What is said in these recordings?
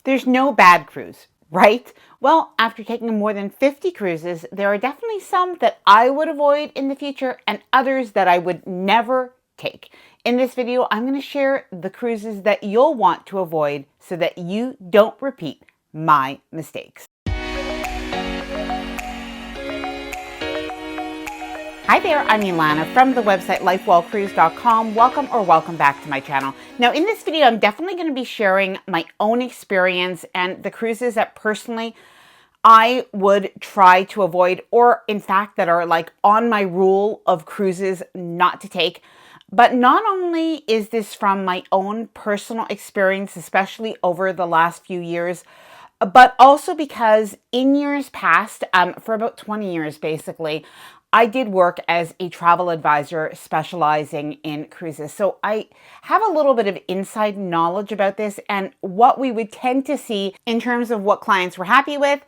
There's no bad cruise, right? Well, after taking more than 50 cruises, there are definitely some that I would avoid in the future and others that I would never take. In this video, I'm going to share the cruises that you'll want to avoid so that you don't repeat my mistakes. Hi there, I'm Ilana from the website lifewellcruise.com. Welcome back to my channel. Now in this video, I'm definitely going to be sharing my own experience and the cruises that personally I would try to avoid, or in fact that are like on my rule of cruises not to take. But not only is this from my own personal experience, especially over the last few years, but also because in years past, for about 20 years basically, I did work as a travel advisor specializing in cruises. So I have a little bit of inside knowledge about this and what we would tend to see in terms of what clients were happy with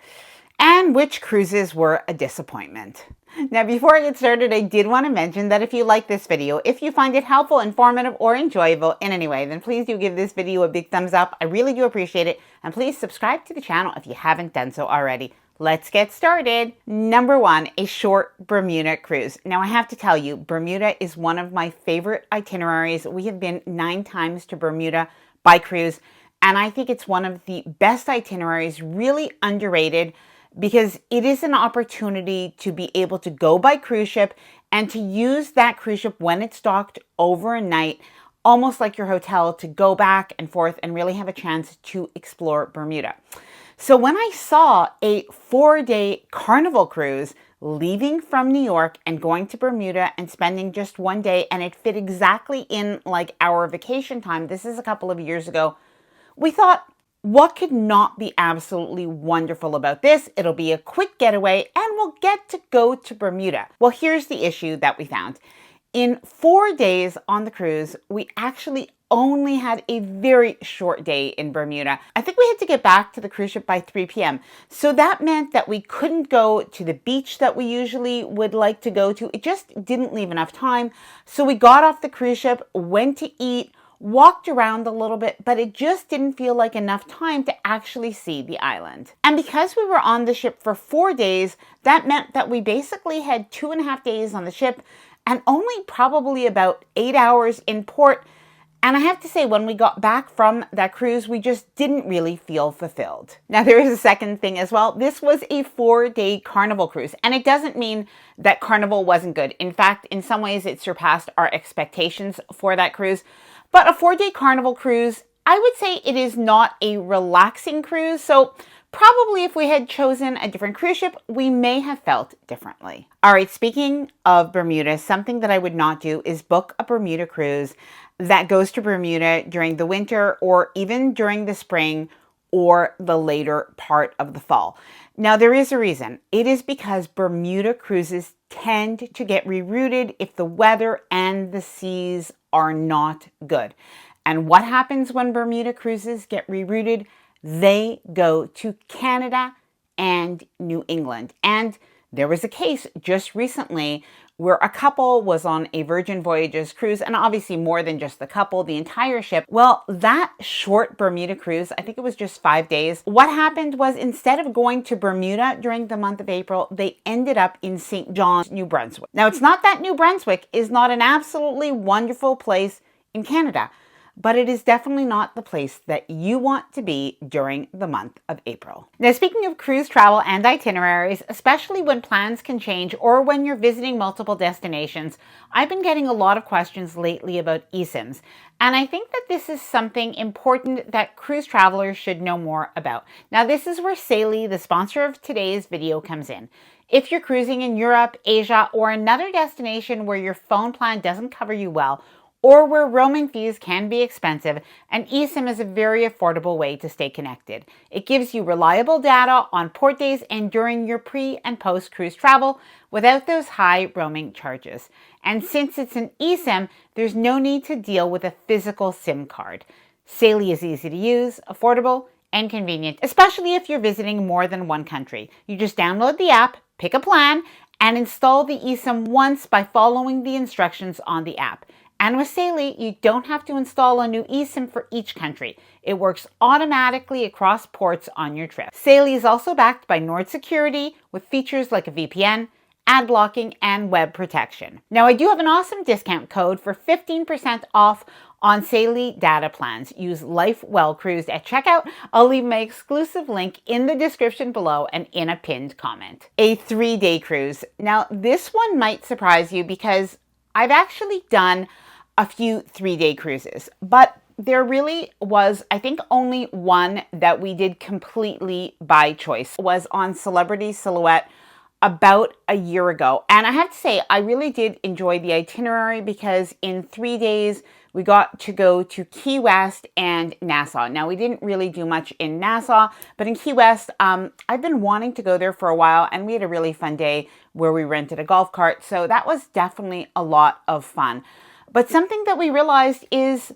and which cruises were a disappointment. Now, before I get started, I did want to mention that if you like this video, if you find it helpful, informative, or enjoyable in any way, then please do give this video a big thumbs up. I really do appreciate it. And please subscribe to the channel if you haven't done so already. Let's get started. Number one, a short Bermuda cruise. Now, I have to tell you, Bermuda is one of my favorite itineraries. We have been 9 times to Bermuda by cruise, and I think it's one of the best itineraries, really underrated, because it is an opportunity to be able to go by cruise ship and to use that cruise ship when it's docked overnight, almost like your hotel, to go back and forth and really have a chance to explore Bermuda. So when I saw a 4-day Carnival cruise leaving from New York and going to Bermuda and spending just 1 day, and it fit exactly in like our vacation time, this is a couple of years ago, we thought, what could not be absolutely wonderful about this? It'll be a quick getaway and we'll get to go to Bermuda. Well, here's the issue that we found. In 4 days on the cruise, we actually only had a very short day in Bermuda. I think we had to get back to the cruise ship by 3 p.m. So that meant that we couldn't go to the beach that we usually would like to go to. It just didn't leave enough time. So we got off the cruise ship, went to eat, walked around a little bit, but it just didn't feel like enough time to actually see the island. And because we were on the ship for 4 days, that meant that we basically had 2.5 days on the ship and only probably about 8 hours in port. And I have to say, when we got back from that cruise, we just didn't really feel fulfilled. Now, there is a second thing as well. This was a 4-day Carnival cruise, and it doesn't mean that Carnival wasn't good. In fact, in some ways, it surpassed our expectations for that cruise. But a 4-day Carnival cruise, I would say it is not a relaxing cruise. So probably if we had chosen a different cruise ship, we may have felt differently. All right, speaking of Bermuda, something that I would not do is book a Bermuda cruise that goes to Bermuda during the winter or even during the spring or the later part of the fall. Now, there is a reason. It is because Bermuda cruises tend to get rerouted if the weather and the seas are not good. And what happens when Bermuda cruises get rerouted? They go to Canada and New England. And there was a case just recently where a couple was on a Virgin Voyages cruise, and obviously more than just the couple, the entire ship. Well, that short Bermuda cruise, I think it was just 5 days. What happened was, instead of going to Bermuda during the month of April, they ended up in St. John's, New Brunswick. Now, it's not that New Brunswick is not an absolutely wonderful place in Canada, but it is definitely not the place that you want to be during the month of April. Now, speaking of cruise travel and itineraries, especially when plans can change or when you're visiting multiple destinations, I've been getting a lot of questions lately about eSIMs. And I think that this is something important that cruise travelers should know more about. Now, this is where Saily, the sponsor of today's video, comes in. If you're cruising in Europe, Asia, or another destination where your phone plan doesn't cover you well, or where roaming fees can be expensive, an eSIM is a very affordable way to stay connected. It gives you reliable data on port days and during your pre- and post-cruise travel without those high roaming charges. And since it's an eSIM, there's no need to deal with a physical SIM card. Saily is easy to use, affordable, and convenient, especially if you're visiting more than one country. You just download the app, pick a plan, and install the eSIM once by following the instructions on the app. And with Saily, you don't have to install a new eSIM for each country. It works automatically across ports on your trip. Saily is also backed by Nord Security with features like a VPN, ad blocking, and web protection. Now, I do have an awesome discount code for 15% off on Saily data plans. Use LifeWellCruised at checkout. I'll leave my exclusive link in the description below and in a pinned comment. A 3-day cruise. Now, this one might surprise you because I've actually done a few 3-day cruises, but there really was, I think, only one that we did completely by choice. It was on Celebrity Silhouette about a year ago. And I have to say, I really did enjoy the itinerary because in 3 days, we got to go to Key West and Nassau. Now, we didn't really do much in Nassau, but in Key West, I've been wanting to go there for a while, and we had a really fun day where we rented a golf cart. So that was definitely a lot of fun. But something that we realized is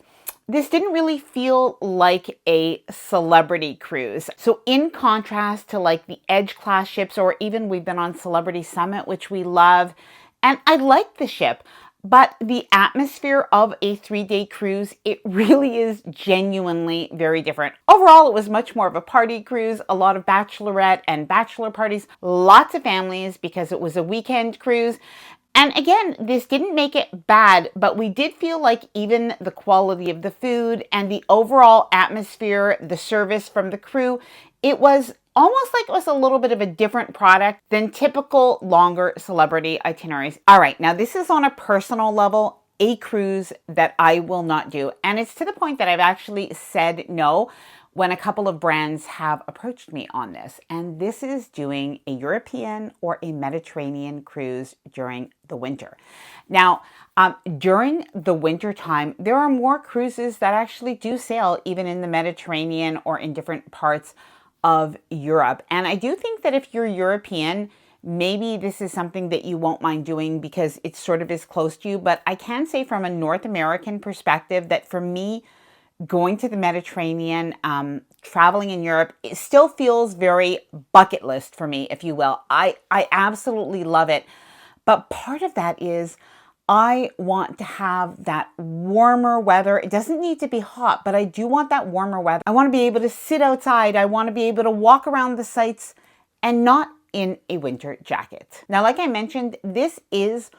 this didn't really feel like a celebrity cruise. So in contrast to like the Edge class ships, or even we've been on Celebrity Summit, which we love, and I like the ship, but the atmosphere of a 3-day cruise, it really is genuinely very different. Overall, it was much more of a party cruise, a lot of bachelorette and bachelor parties, lots of families because it was a weekend cruise. And again, this didn't make it bad, but we did feel like even the quality of the food and the overall atmosphere, the service from the crew, it was almost like it was a little bit of a different product than typical longer celebrity itineraries. All right, now this is on a personal level, a cruise that I will not do. And it's to the point that I've actually said no when a couple of brands have approached me on this. And this is doing a European or a Mediterranean cruise during the winter. Now, during the winter time, there are more cruises that actually do sail even in the Mediterranean or in different parts of Europe. And I do think that if you're European, maybe this is something that you won't mind doing because it sort of is close to you. But I can say from a North American perspective that for me, going to the Mediterranean, traveling in Europe, it still feels very bucket list for me, if you will. I absolutely love it. But part of that is I want to have that warmer weather. It doesn't need to be hot, but I do want that warmer weather. I want to be able to sit outside. I want to be able to walk around the sites and not in a winter jacket. Now, like I mentioned, this is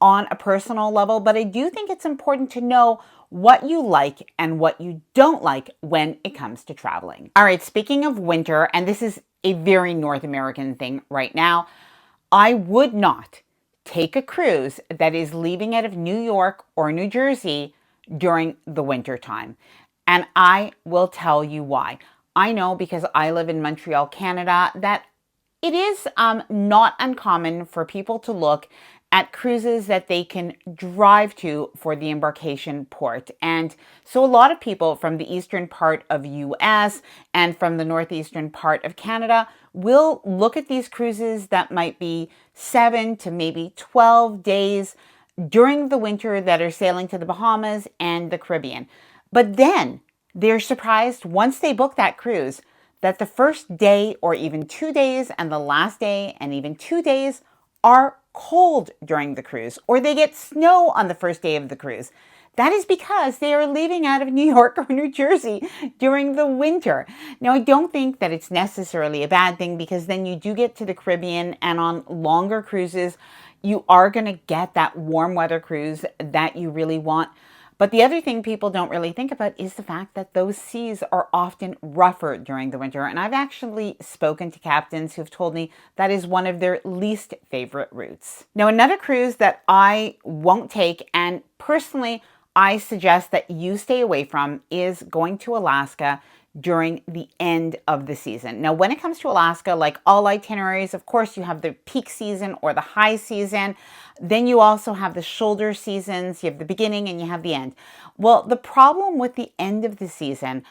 on a personal level, but I do think it's important to know what you like and what you don't like when it comes to traveling. All right, speaking of winter, and this is a very North American thing right now, I would not take a cruise that is leaving out of New York or New Jersey during the winter time. And I will tell you why. I know because I live in Montreal, Canada, that it is not uncommon for people to look at cruises that they can drive to for the embarkation port. And so a lot of people from the eastern part of US and from the northeastern part of Canada will look at these cruises that might be 7 to maybe 12 days during the winter that are sailing to the Bahamas and the Caribbean. But then they're surprised once they book that cruise that the first day or even 2 days and the last day and even 2 days are cold during the cruise, or they get snow on the first day of the cruise. That is because they are leaving out of New York or New Jersey during the winter. Now, I don't think that it's necessarily a bad thing because then you do get to the Caribbean, and on longer cruises, you are going to get that warm weather cruise that you really want. But the other thing people don't really think about is the fact that those seas are often rougher during the winter. And I've actually spoken to captains who've told me that is one of their least favorite routes. Now, another cruise that I won't take, and personally, I suggest that you stay away from, is going to Alaska during the end of the season. Now, when it comes to Alaska, like all itineraries, of course, you have the peak season or the high season. Then you also have the shoulder seasons. You have the beginning and you have the end. Well, the problem with the end of the season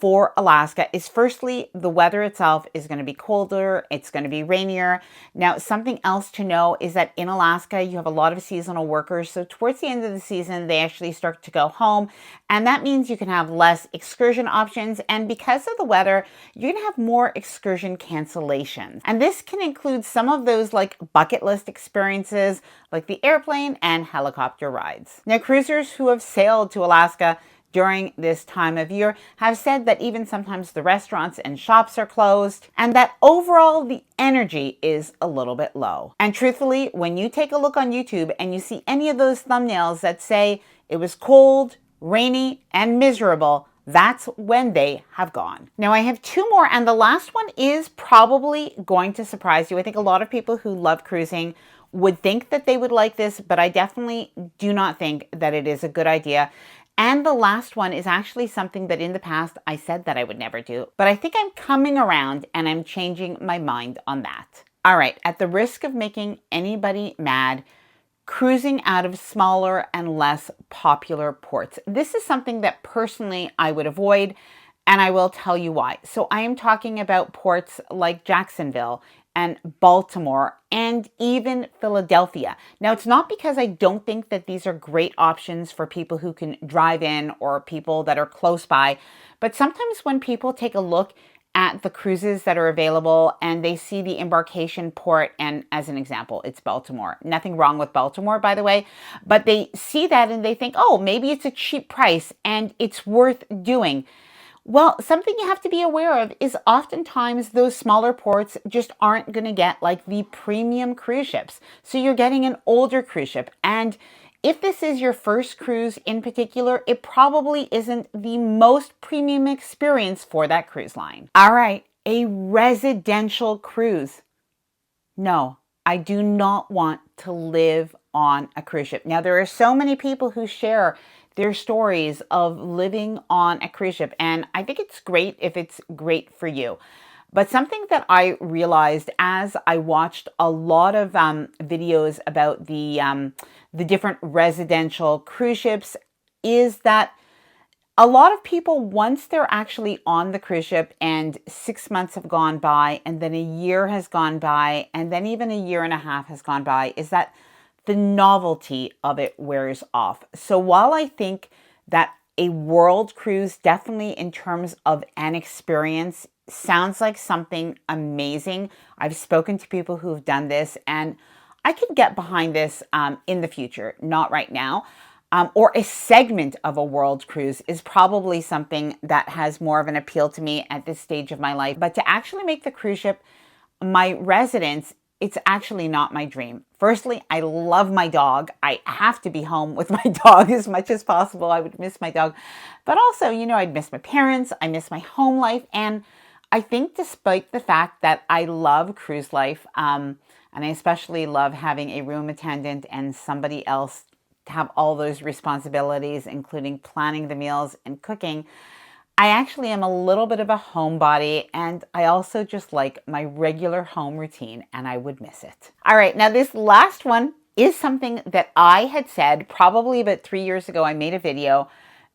for Alaska is firstly, the weather itself is going to be colder, it's going to be rainier. Now, something else to know is that in Alaska, you have a lot of seasonal workers. So towards the end of the season, they actually start to go home. And that means you can have less excursion options. And because of the weather, you're going to have more excursion cancellations. And this can include some of those like bucket list experiences, like the airplane and helicopter rides. Now, cruisers who have sailed to Alaska during this time of year have said that even sometimes the restaurants and shops are closed and that overall the energy is a little bit low. And truthfully, when you take a look on YouTube and you see any of those thumbnails that say it was cold, rainy, and miserable, that's when they have gone. Now I have two more, and the last one is probably going to surprise you. I think a lot of people who love cruising would think that they would like this, but I definitely do not think that it is a good idea. And the last one is actually something that in the past I said that I would never do, but I think I'm coming around and I'm changing my mind on that. All right, at the risk of making anybody mad, cruising out of smaller and less popular ports. This is something that personally I would avoid, and I will tell you why. So I am talking about ports like Jacksonville and Baltimore and even Philadelphia. Now, it's not because I don't think that these are great options for people who can drive in or people that are close by, but sometimes when people take a look at the cruises that are available and they see the embarkation port, and as an example, it's Baltimore. Nothing wrong with Baltimore, by the way, but they see that and they think, oh, maybe it's a cheap price and it's worth doing. Well, something you have to be aware of is oftentimes those smaller ports just aren't going to get like the premium cruise ships. So you're getting an older cruise ship. And if this is your first cruise in particular, it probably isn't the most premium experience for that cruise line. All right, a residential cruise. No, I do not want to live on a cruise ship. Now, there are so many people who share their stories of living on a cruise ship, and I think it's great if it's great for you. But something that I realized as I watched a lot of videos about the different residential cruise ships is that a lot of people, once they're actually on the cruise ship and 6 months have gone by and then a year has gone by and then even a year and a half has gone by, is that the novelty of it wears off. So while I think that a world cruise, definitely in terms of an experience, sounds like something amazing. I've spoken to people who've done this and I could get behind this in the future, not right now. Or a segment of a world cruise is probably something that has more of an appeal to me at this stage of my life. But to actually make the cruise ship my residence, it's actually not my dream. Firstly, I love my dog. I have to be home with my dog as much as possible. I would miss my dog. But also, you know, I'd miss my parents. I miss my home life. And I think despite the fact that I love cruise life, and I especially love having a room attendant and somebody else to have all those responsibilities, including planning the meals and cooking, I actually am a little bit of a homebody, and I also just like my regular home routine, and I would miss it. All right, now this last one is something that I had said probably about 3 years ago. I made a video,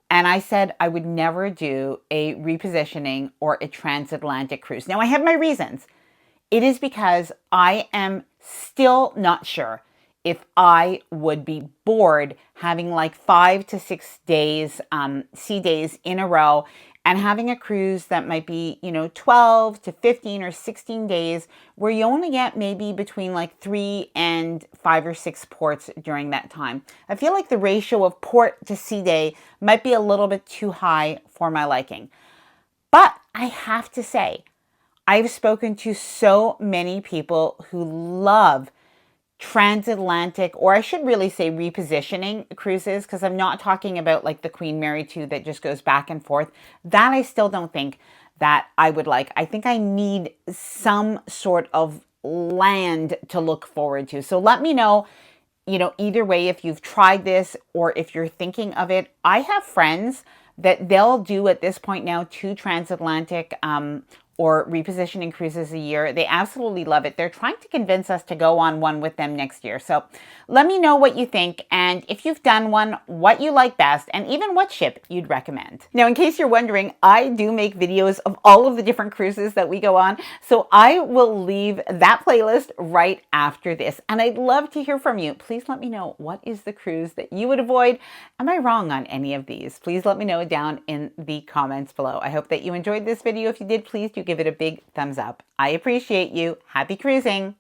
and I said I would never do a repositioning or a transatlantic cruise. Now, I have my reasons. It is because I am still not sure if I would be bored having like 5 to 6 days, sea days in a row, and having a cruise that might be, 12 to 15 or 16 days where you only get maybe between like 3 and 5 or 6 ports during that time. I feel like the ratio of port to sea day might be a little bit too high for my liking. But I have to say, I've spoken to so many people who love transatlantic, or I should really say repositioning cruises, because I'm not talking about like the Queen Mary 2 that just goes back and forth. That I still don't think that I would like. I think I need some sort of land to look forward to. So let me know, either way, if you've tried this or if you're thinking of it. I have friends that they'll do at this point now 2 transatlantic or repositioning cruises a year. They absolutely love it. They're trying to convince us to go on one with them next year. So let me know what you think, and if you've done one, what you like best, and even what ship you'd recommend. Now, in case you're wondering, I do make videos of all of the different cruises that we go on, so I will leave that playlist right after this. And I'd love to hear from you. Please let me know, what is the cruise that you would avoid? Am I wrong on any of these? Please let me know down in the comments below. I hope that you enjoyed this video. If you did, please do give it a big thumbs up. I appreciate you. Happy cruising.